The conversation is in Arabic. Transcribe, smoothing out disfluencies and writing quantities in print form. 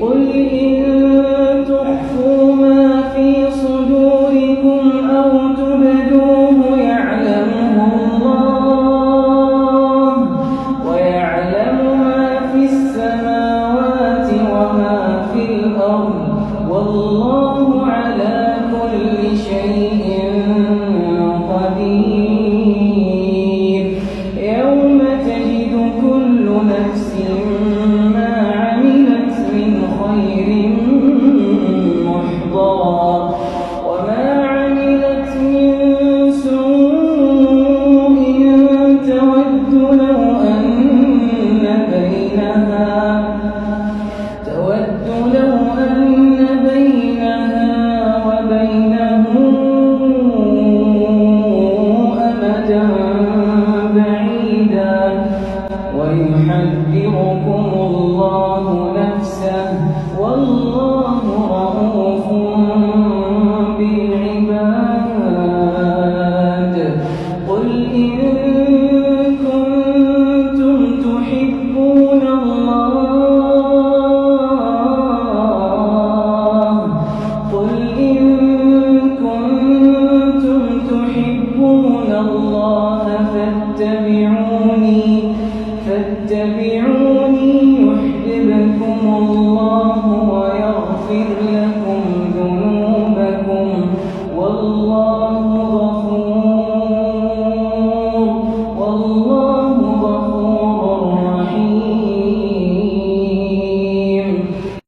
قل إن تخفوا ما في صدوركم أو تبدوه يعلمه الله ويعلم ما في السماوات وما في الأرض والله على كل شيء قدير. يوم تجد كل نفس ما عملت من خير محضرا وما عملت من سوء تود لو أن بينها وبينه أمدا بعيدا ويحذركم الله نفسه والله رءوف بالعباد. قل إن كنتم تحبون الله فاتبعوني